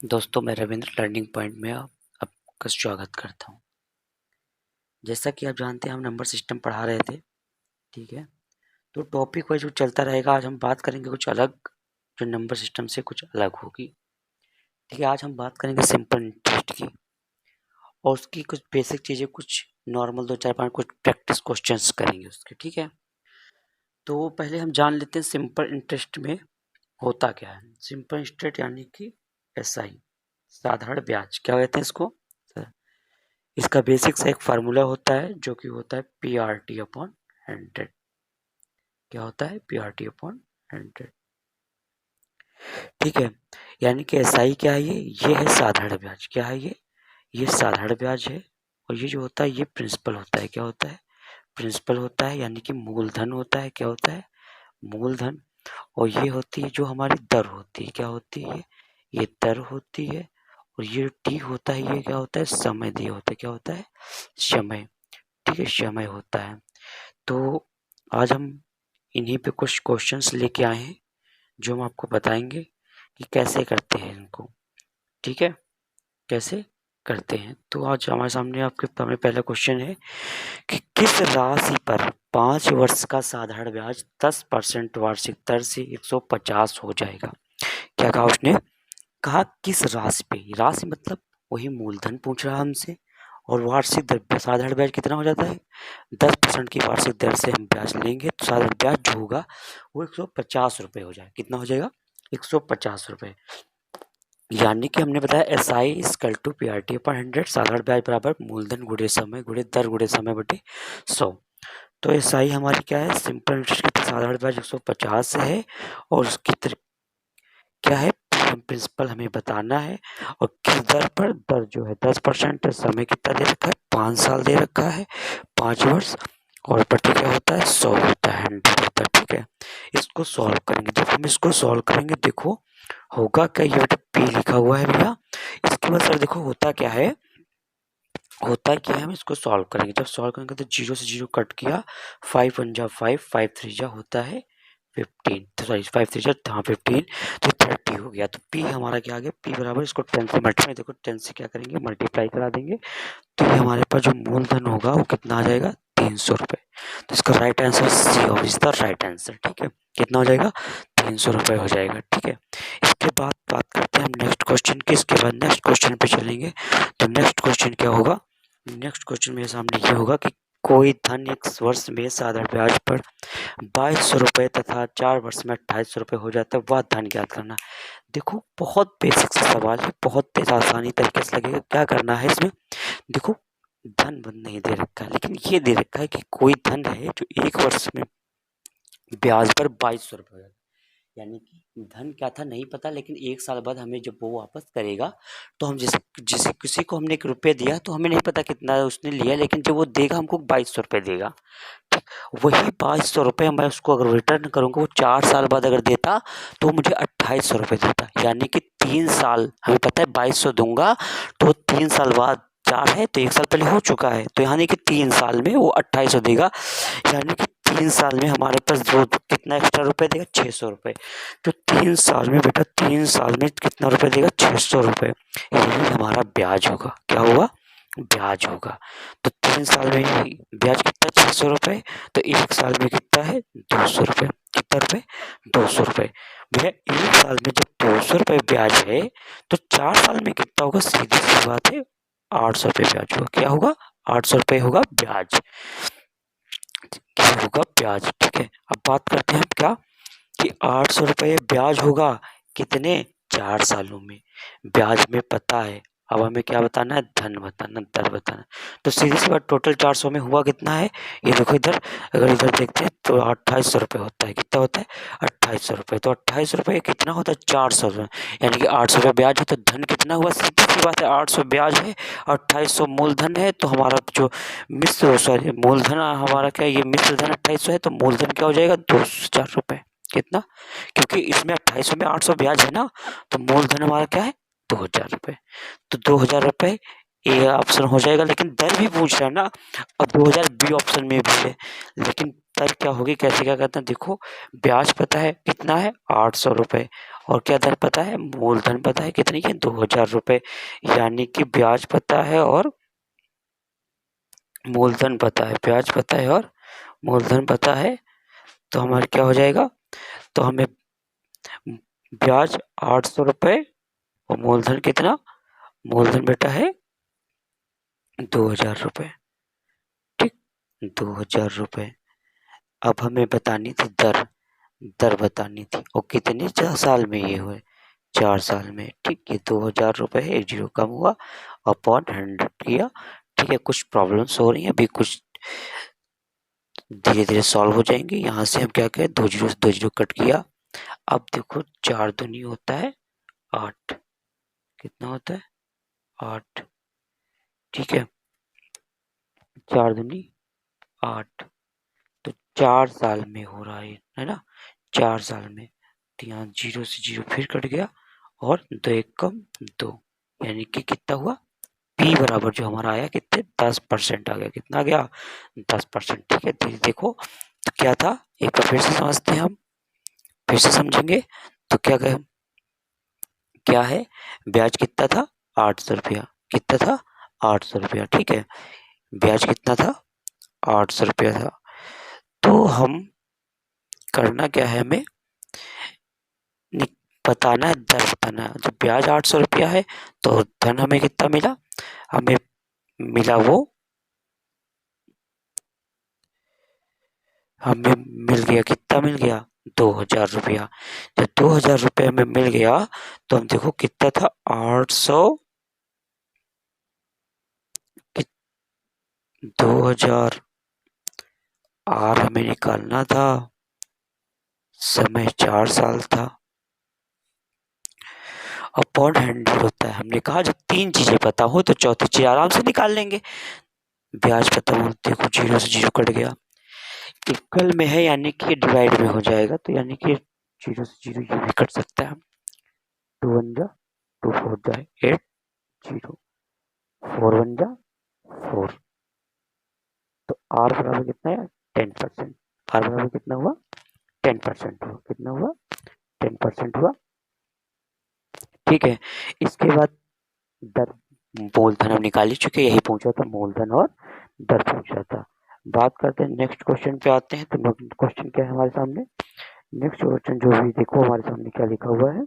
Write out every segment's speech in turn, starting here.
दोस्तों, मैं Ravindra learning point में आपका स्वागत करता हूँ। जैसा कि आप जानते हैं, हम नंबर सिस्टम पढ़ा रहे थे, ठीक है। तो टॉपिक वाइज जो चलता रहेगा, आज हम बात करेंगे कुछ अलग, जो नंबर सिस्टम से कुछ अलग होगी, ठीक है। आज हम बात करेंगे सिंपल इंटरेस्ट की और उसकी कुछ बेसिक चीज़ें, कुछ नॉर्मल 2 4 5 कुछ प्रैक्टिस क्वेश्चंस करेंगे उसके, ठीक है। तो पहले हम जान लेते हैं सिंपल इंटरेस्ट में होता क्या है। सिंपल इंटरेस्ट यानी कि SI, साधारण ब्याज क्या कहते हैं इसको। इसका बेसिक सा एक फार्मूला होता है जो कि होता है PRT/100। क्या होता है? PRT/100, ठीक है। यानी कि SI क्या है? ये है साधारण ब्याज। क्या है ये साधारण ब्याज है। और ये जो होता है ये प्रिंसिपल होता है। क्या होता है? प्रिंसिपल होता है, यानी कि मूलधन होता है। क्या होता है? मूलधन। और ये होती है जो हमारी दर होती है। क्या होती है? ये दर होती है। और ये T होता है, ये क्या होता है? समय दिया होता है। क्या होता है? समय, ठीक है, समय होता है। तो आज हम इन्हीं पे कुछ क्वेश्चंस लेके आए हैं जो हम आपको बताएंगे कि कैसे करते हैं इनको, ठीक है, कैसे करते हैं। तो आज हमारे सामने आपके सामने पहला क्वेश्चन है कि किस राशि पर 5 वर्ष का साधारण ब्याज 10% वार्षिक दर से 150 हो जाएगा। क्या कहा उसने? कहा किस राशि पे। राशि मतलब वही मूलधन पूछ रहा हमसे। और वार्षिक दर, साधारण ब्याज कितना हो जाता है? 10% की वार्षिक दर से हम ब्याज लेंगे तो साधारण ब्याज जो होगा वो 150 रुपये हो जाएगा। कितना हो जाएगा? 150 रुपये। यानी कि हमने बताया SI = PRT/100, साधारण ब्याज बराबर मूलधन गुणे समय गुणे दर गुणे समय बटे 100। तो SI हमारी क्या है? सिंपल इंटरेस्ट की साधारण ब्याज 150 है और उसकी क्या है? प्रिंसिपल हमें बताना है। और किस दर पर? दर जो है 10%, समय कितना दे रखा है? 5 साल दे रखा है, 5 वर्ष। और बटे क्या होता है? 100 होता है, 100 होता है, ठीक है। इसको सॉल्व करेंगे। जब हम इसको सॉल्व करेंगे, देखो होगा क्या। ये बेटा P लिखा हुआ है भैया। इसके बाद सर देखो होता क्या है, होता क्या है, हम इसको सॉल्व करेंगे। जब सॉल्व करेंगे तो 0 से 0 कट किया, 5 1 जा 5, 5 3 जा होता है 15, तो सॉरी 5 3 जा हाँ 15, तो 30 हो गया। तो P हमारा क्या आ गया? P बराबर, इसको 10 से मल्टीप्लाई, देखो 10 से क्या करेंगे? मल्टीप्लाई करा देंगे। तो ये हमारे पास जो मूलधन होगा वो कितना आ जाएगा? 300 रुपये। तो इसका right answer C is the right answer, ठीक है। कितना हो जाएगा? 300 रुपये हो जाएगा, ठीक है। इसके बाद बात करते हैं हम नेक्स्ट क्वेश्चन की। इसके बाद नेक्स्ट क्वेश्चन पे चलेंगे। तो नेक्स्ट क्वेश्चन क्या होगा? नेक्स्ट क्वेश्चन मेरे सामने ये होगा कि कोई धन एक वर्ष में साधारण ब्याज पर 2200 रुपये तथा 4 वर्ष में 2800 रुपये हो जाता है, वह धन ज्ञात करना। देखो बहुत बेसिक सा सवाल है, बहुत तेज आसानी तरीके से लगेगा। क्या करना है इसमें? देखो धन बंद नहीं दे रखा है, लेकिन ये दे रखा है कि कोई धन है जो एक वर्ष में ब्याज पर 2200 रुपये हो जाता है। यानी कि धन क्या था नहीं पता, लेकिन 1 साल बाद हमें जब वो वापस करेगा तो हम जैसे जैसे किसी को हमने 1 रुपये दिया तो हमें नहीं पता कितना उसने लिया, लेकिन जब वो देगा हमको 2200 रुपये देगा। ठीक, वही 2200 रुपये मैं उसको अगर रिटर्न करूँगा, वो 4 साल बाद अगर देता तो मुझे 2800 रुपये देता। यानी कि 3 साल, हमें पता है 2200 दूंगा तो 3 साल बाद, 4 है तो 1 साल पहले हो चुका है, तो यानी कि 3 साल में वो 2800 देगा। यानी कि 3 साल में हमारे पास जो कितना एक्स्ट्रा रुपए देगा? 600 रुपये। तो 3 साल में बेटा, 3 साल में कितना रुपए देगा? 600 रुपये। यही हमारा ब्याज होगा। क्या होगा? ब्याज होगा। तो 3 साल में ब्याज कितना? 600 रुपये। तो 1 साल में कितना है? 200 रुपये। कितना रुपये? 200 रुपये। भैया 1 साल में जब 200 रुपये ब्याज है तो 4 साल में कितना होगा? सीधी सी बात है, 800 रुपये ब्याज होगा। क्या होगा? 800 रुपये होगा ब्याज। क्या होगा? ब्याज, ठीक है। अब बात करते हैं हम क्या, कि 800 रुपये ब्याज होगा कितने? 4 सालों में। ब्याज में पता है, अब हमें क्या बताना है? धन बताना, दर बताना। तो सीधी सी बात, टोटल 400 में हुआ कितना है? ये देखो इधर, अगर इधर देखते हैं तो 2800 रुपये होता है। कितना होता है? 2800 रुपये। तो 2800 रुपये कितना होता है? 400 रुपये। यानी कि 800 रुपये ब्याज है तो धन कितना हुआ? सीधी सी बात है, 800 ब्याज है, 2800 मूलधन है। तो हमारा जो मिश्र, सॉरी मूलधन हमारा क्या है? ये मिश्र धन 2800 है, तो मूलधन क्या हो जाएगा? 2000 रुपये। कितना? क्योंकि इसमें 2800 में 800 ब्याज है ना, तो मूलधन हमारा क्या है? 2000 रुपये। तो 2000 रुपये ए ऑप्शन हो जाएगा, लेकिन दर भी पूछ रहा है ना। अब 2000 बी ऑप्शन में भी है, लेकिन तब क्या होगी, कैसे क्या करते हैं, देखो ब्याज पता है कितना है 800 रुपये, और क्या दर पता है, मूलधन पता है कितनी है 2000 रुपये, यानी कि ब्याज पता है और मूलधन पता है, ब्याज पता है और मूलधन पता है, तो हमारे क्या हो जाएगा, तो हमें ब्याज 800 रुपये और मूलधन कितना, मूलधन बेटा है 2000 रुपये, ठीक, 2000 रुपये। अब हमें बतानी थी दर, दर बतानी थी, और कितने 4 साल में ये हुए, 4 साल में, ठीक, ये 2000 रुपये है, एक जीरो कम हुआ, अपॉन 100 किया, ठीक है। कुछ प्रॉब्लम्स हो रही हैं अभी, कुछ धीरे धीरे सॉल्व हो जाएंगे। यहाँ से हम क्या करें, 2 जीरो से 2 जीरो कट किया। अब देखो 4 दूनी होता है 8, कितना होता है 8, ठीक है, 4 दूनी 8, तो 4 साल में हो रहा है ना, 4 साल में, तो यहाँ जीरो से जीरो फिर कट गया, और 2 एक कम 2, यानी कि कितना हुआ, P बराबर जो हमारा आया कितने 10% आ गया, कितना आ गया 10%, ठीक है। धीरे देखो तो क्या था, एक बार फिर से समझते हैं हम, फिर से समझेंगे, तो क्या कहें, क्या है, ब्याज कितना था 800 रुपया, कितना था 800 रुपया, ठीक है, ब्याज कितना था 800 रुपया था। तो हम करना क्या है, हमें बताना है, दर बताना है। तो ब्याज 800 रुपया है, तो धन हमें कितना मिला, हमें मिला वो, हमें मिल गया, कितना मिल गया 2000 रुपया। जब 2000 रुपया हमें मिल गया, तो हम देखो कितना था 800, 2000 आर हमें निकालना था, समय 4 साल था, अपॉन 100 होता है। हमने कहा जब 3 चीजें पता हो तो चौथी चीज आराम से निकाल लेंगे। ब्याज पता हो, देखो जीरो से जीरो कट गया, इक्वल में है यानी कि डिवाइड में हो जाएगा, तो यानी कि जीरो से जीरो ये भी कट सकता है, 2 1 जा 2 4 जा 8 0 4 1 जा 4, तो आर बराबर कितना है 10%, आर बराबर कितना हुआ 10% हुआ, कितना हुआ 10% हुआ, ठीक है। इसके बाद दर, मूलधन हम निकाल ही चुके, यही पूछा था, मूलधन और दर पूछा था। बात करते हैं नेक्स्ट क्वेश्चन पे आते हैं। तो क्वेश्चन क्या है हमारे सामने, नेक्स्ट क्वेश्चन जो भी देखो हमारे सामने क्या लिखा हुआ है,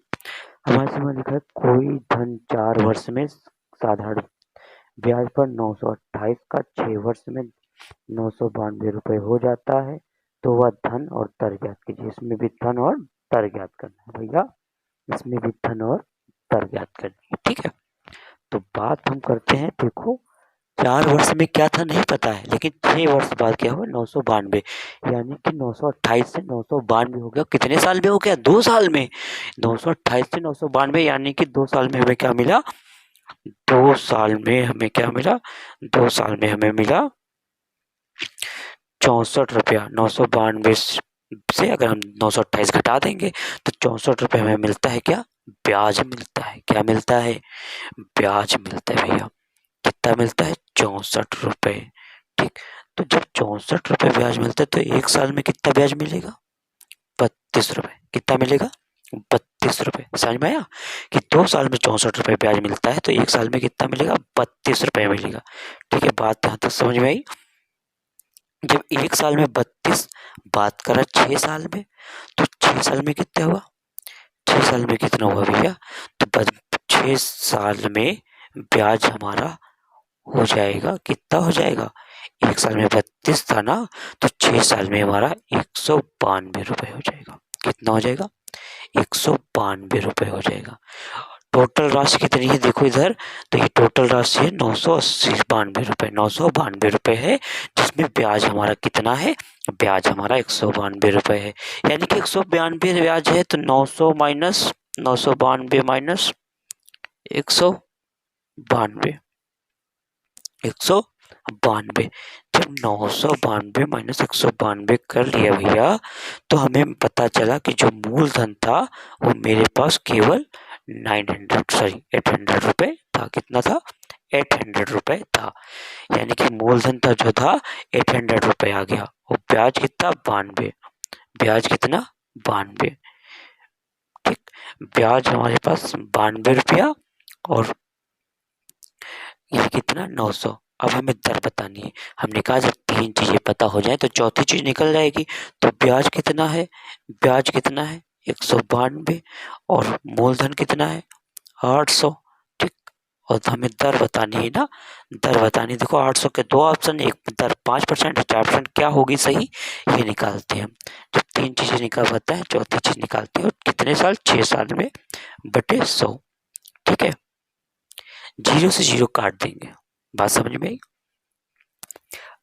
हमारे सामने लिखा है कोई धन 4 वर्ष में साधारण ब्याज पर 928 का 6 वर्ष में 992 रुपए हो जाता है, तो वह धन और दर ज्ञात कीजिए। इसमें भी धन और दर ज्ञात करना है भैया, इसमें भी धन और दर ज्ञात करनी है, ठीक है। तो बात हम करते हैं, देखो 4 वर्ष में क्या था नहीं पता है, लेकिन 6 वर्ष बाद क्या हुआ 992, यानी कि 928 से 992 हो गया, कितने साल में हो गया 2 साल में, 928 से 992 यानी कि 2 साल में हमें क्या मिला, 2 साल में हमें क्या मिला, 2 साल में हमें मिला 64 रुपया, 992 से अगर हम 928 घटा देंगे तो 64 रुपये हमें मिलता है, क्या ब्याज मिलता है, क्या मिलता है ब्याज मिलता है भैया, कितना मिलता है 64 रुपये, ठीक। तो जब 64 रुपये ब्याज मिलता है तो 1 साल में कितना ब्याज मिलेगा 32 रुपये, कितना मिलेगा 32 रुपये, समझ में आया कि 2 साल में 64 रुपये ब्याज मिलता है, तो 1 साल में कितना मिलेगा 32 रुपये मिलेगा, ठीक है। बात यहाँ तक समझ में आई। जब 1 साल में 32, बात करा 6 साल में, तो 6 साल में कितना हुआ, 6 साल में कितना हुआ भैया, तो 6 साल में ब्याज हमारा हो जाएगा, कितना हो जाएगा, 1 साल में 32 था ना, तो 6 साल में हमारा 192 रुपये हो जाएगा, कितना हो जाएगा 192 रुपये हो जाएगा। टोटल राशि कितनी है देखो इधर, तो ये टोटल राशि है 992 रुपये, 992 रुपये है, जिसमें ब्याज हमारा कितना है, ब्याज हमारा 192 रुपये है, यानी कि 192 ब्याज है, तो 900 माइनस 992 माइनस 192, 192, जब 992 माइनस 192 कर लिया भैया, तो हमें पता चला कि जो मूलधन था वो मेरे पास केवल 800 रुपये था, कितना था 800 रुपए था, यानी कि मूलधन था जो था 800 रुपए आ गया, और ब्याज कितना 92, ब्याज कितना 92, ठीक, ब्याज हमारे पास 92 रुपया, और ये कितना 900। अब हमें दर बतानी है, हमने कहा जब तीन चीजें पता हो जाए तो चौथी चीज निकल जाएगी। तो ब्याज कितना है, ब्याज कितना है 192, और मूलधन कितना है 800, ठीक, और हमें दर बतानी है ना, दर बतानी, देखो 800 के दो ऑप्शन, एक दर 5% है, 4% क्या होगी सही, ये निकालते हैं हम। जब तीन चीजें निकाल होता है चौथी चीज निकालते हैं, और कितने साल 6 साल में बटे 100, ठीक है, 0 से 0 काट देंगे, बात समझ में आई।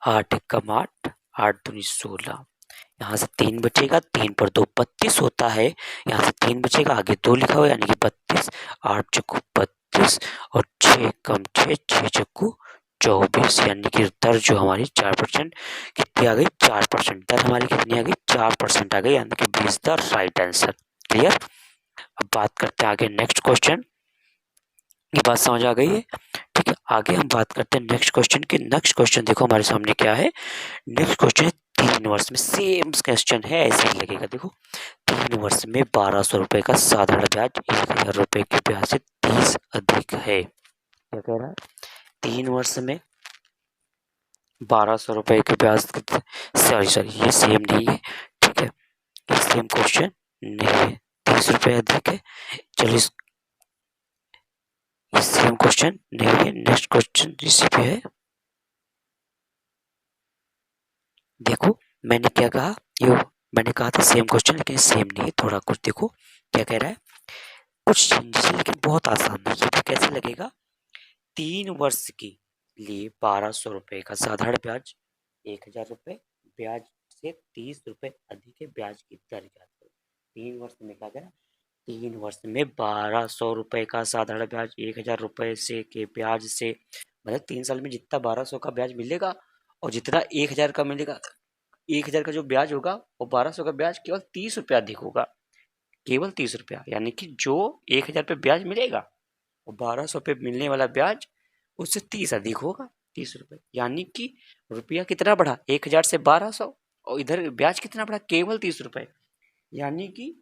8 एकम 8, 8 दूनी 16, यहाँ से 3 बचेगा, 3 पर 2 32 होता है, यहाँ से 3 बचेगा, आगे 2 लिखा हुआ है यानी कि 32, 8 चक्कू 32, और 6 कम 6, 6 चक्कू 24, यानी कि दर जो हमारी 4% कितनी आ गई, 4%, दर हमारी कितनी आ गई 4% आ गई, यानी कि 20 द राइट आंसर। क्लियर। अब बात करते हैं आगे नेक्स्ट क्वेश्चन, ये बात समझ आ गई है, ठीक है। आगे हम बात करते हैं नेक्स्ट क्वेश्चन की। नेक्स्ट क्वेश्चन देखो हमारे सामने क्या है, नेक्स्ट क्वेश्चन है 3 वर्ष में, सेम क्वेश्चन है, ऐसे ही लगेगा, देखो 3 वर्ष में 1200 रुपए का साधारण ब्याज 1000 रुपए के ब्याज से 30 अधिक है। क्या कह रहा है, 3 वर्ष में 1200 रुपए के ब्याज, सॉरी ये सेम नहीं है, ठीक है, ये सेम क्वेश्चन नहीं है, 30 रुपए अधिक है। चलिए ये सेम क्वेश्चन नहीं है, नेक्स्ट क्वेश्चन इसी पे है। देखो मैंने क्या कहा, ये मैंने कहा था सेम क्वेश्चन, लेकिन सेम नहीं है, थोड़ा कुछ देखो क्या कह रहा है, कुछ चेंजेस है लेकिन बहुत आसान है। ये कैसे लगेगा, 3 वर्ष के लिए 1200 रुपए का साधारण ब्याज 1000 रुपए, ब्याज से 30 रुपए अधिक है, ब्याज की दर ज्ञात करो। 3 वर्ष में क्या करा, 3 वर्ष में 1200 रुपए का साधारण ब्याज 1000 रुपए से के ब्याज से, मतलब 3 साल में जितना 1200 का ब्याज मिलेगा और जितना 1000 का मिलेगा, 1000 का जो ब्याज होगा वो 1200 का ब्याज केवल 30 रुपया अधिक होगा, केवल 30 रुपया, यानी कि जो 1000 पे ब्याज मिलेगा वो 1200 पे मिलने वाला ब्याज उससे 30 अधिक होगा, 30 रुपए, यानी कि रुपया कितना बढ़ा 1000 से 1200, और इधर ब्याज कितना बढ़ा केवल 30 रुपए, यानी कि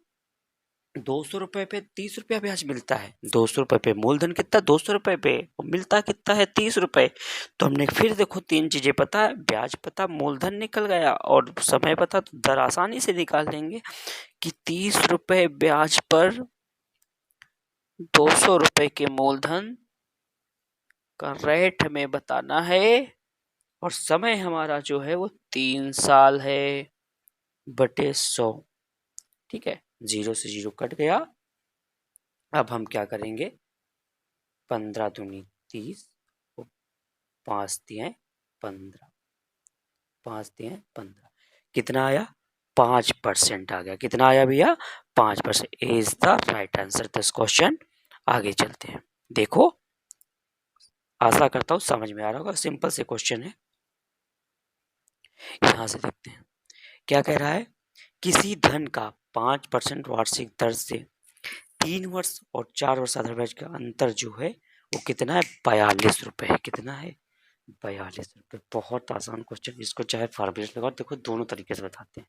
200 रुपए पे 30 रुपया ब्याज मिलता है। 200 रुपए पे मूलधन कितना 200 रुपए पे, और मिलता कितना है 30 रुपए। तो हमने फिर देखो 3 चीजें पता है, ब्याज पता, मूलधन निकल गया, और समय पता, तो दर आसानी से निकाल लेंगे कि 30 रुपए ब्याज पर 200 रुपए के मूलधन का रेट हमें बताना है, और समय हमारा जो है वो 3 साल है बटे 100, ठीक है, 0 से 0 कट गया। अब हम क्या करेंगे, 15 दूनी 30, 5 दिए 15, 5 दिए 15, कितना आया 5% आ गया, कितना आया भैया 5%, is the right answer this question. आगे चलते हैं, देखो आशा करता हूँ समझ में आ रहा होगा, सिंपल से क्वेश्चन है। यहां से देखते हैं क्या कह रहा है, किसी धन का 5% वार्षिक दर से 3 वर्ष और 4 वर्ष आधार ब्याज का अंतर जो है वो कितना है 42 रुपए है, कितना है 42 रुपए। बहुत आसान क्वेश्चन, इसको चाहे फार्मूला लगाओ, देखो दोनों तरीके से बताते हैं।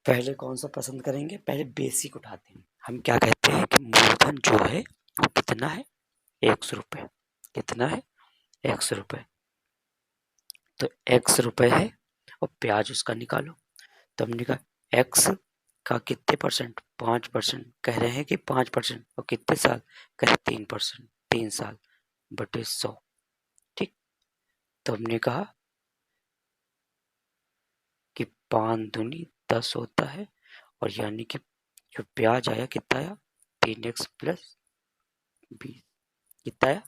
पहले कौन सा पसंद करेंगे, पहले बेसिक उठाते हैं। हम क्या कहते हैं कि मूलधन जो है वो कितना है 100 रुपए, कितना है 100 रुपए, तो 100 रुपए है और ब्याज उसका निकालो। तो हमने कहा एक्स का कितने परसेंट 5% कह रहे हैं कि 5%, और कितने साल कह रहे 3%, 3 साल बटे 100, ठीक। तो हमने कहा कि 5 दूनी 10 होता है, और यानी कि जो ब्याज आया कितना आया 3x प्लस 20, कितना आया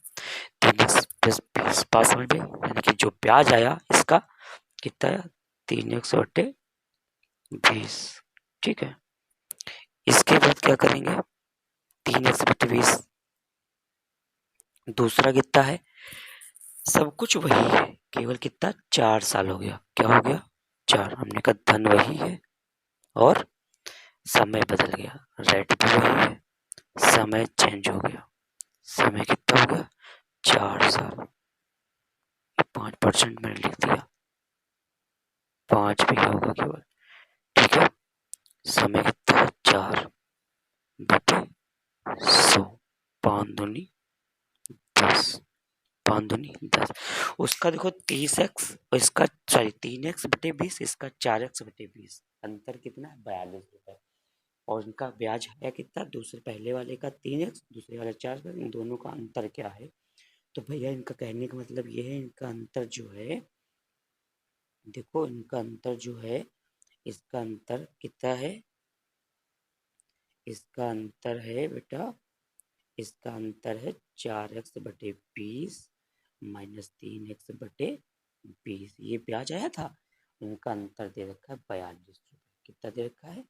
3x प्लस 20, बात समझ में, यानी कि जो ब्याज आया इसका कितना आया 3x बटे 20, ठीक है। इसके बाद क्या करेंगे, 3x बटे 20, दूसरा कितना है, सब कुछ वही है, केवल कितना 4 साल हो गया, क्या हो गया 4, हमने कहा धन वही है और समय बदल गया, रेट भी वही है, समय चेंज हो गया, समय कितना हो गया 4 साल, 5% मैंने लिख दिया, 5 भी होगा केवल, ठीक है। समय कितना है 4/100, 5 दूनी 10, 5 दूनी 10। उसका देखो 30x और इसका 3x/20, इसका 4x/20, अंतर कितना है 42 रुपए। और इनका ब्याज है कितना, दूसरे पहले वाले का 3x, दूसरे वाला 4, इन दोनों का अंतर क्या है। तो भैया इनका कहने का मतलब ये है, इनका अंतर जो है, देखो इनका अंतर जो है, इसका अंतर कितना है, इसका अंतर है बेटा, इसका अंतर है 4x/20 माइनस 3x/20। ये ब्याज आया था, इनका अंतर दे रखा है 42 रुपये। कितना दे रखा है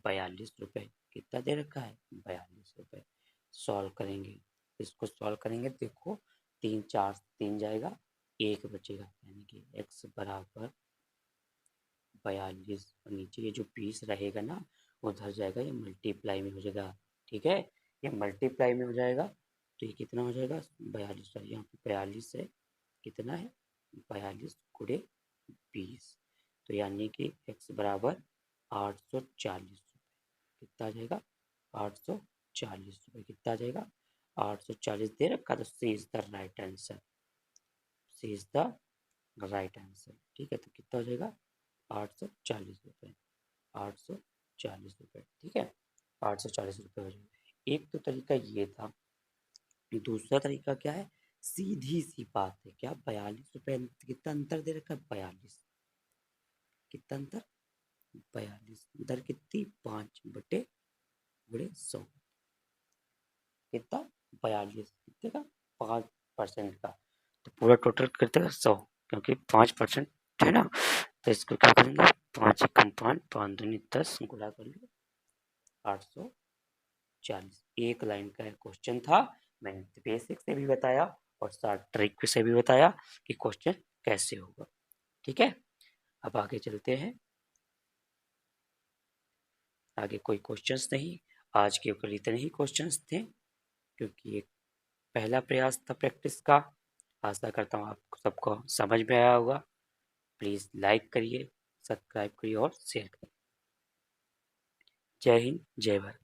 42 रुपये। कितना दे रखा है 42 रुपये। सॉल्व करेंगे, इसको सॉल्व करेंगे, देखो 3 4 3 जाएगा, 1 बचेगा, यानी कि x बराबर 42, और नीचे ये जो 20 रहेगा ना, उधर जाएगा, ये मल्टीप्लाई में हो जाएगा, ठीक है। ये मल्टीप्लाई में हो जाएगा, तो ये कितना हो जाएगा 42, यहाँ पे 42 है, कितना है 42 गुणे 20, तो यानी कि x बराबर 840 रुपये। कितना आ जाएगा 840 रुपये। कितना आ जाएगा 840 दे रखा, तो C is the right answer, C is the right answer, ठीक है। तो कितना हो जाएगा 840 रुपये, 840 रुपये, ठीक है, 840 रुपये हो जाएगा। एक तो तरीका ये था, दूसरा तरीका क्या है, सीधी सी बात है, क्या 42 रुपये, कितना अंतर दे रखा है 42, कितना अंतर 42, दर कितनी 5/100, कितना 42, कितने का 5% का, तो पूरा टोटल कितने का 100, क्योंकि 5% है ना, तो इसको क्या करेंगे 5 एकम 5, 5 दूनी 10, गुणा कर लो 840। एक लाइन का क्वेश्चन था, मैंने बेसिक से भी बताया और साथ ट्रिक से भी बताया कि क्वेश्चन कैसे होगा, ठीक है। अब आगे चलते हैं, आगे कोई क्वेश्चंस नहीं, आज के ऊपर इतने ही क्वेश्चंस थे, क्योंकि एक पहला प्रयास था प्रैक्टिस का। आशा करता हूँ आपको सबको समझ में आया होगा। प्लीज़ लाइक करिए, सब्सक्राइब करिए और शेयर करिए। जय हिंद, जय भारत।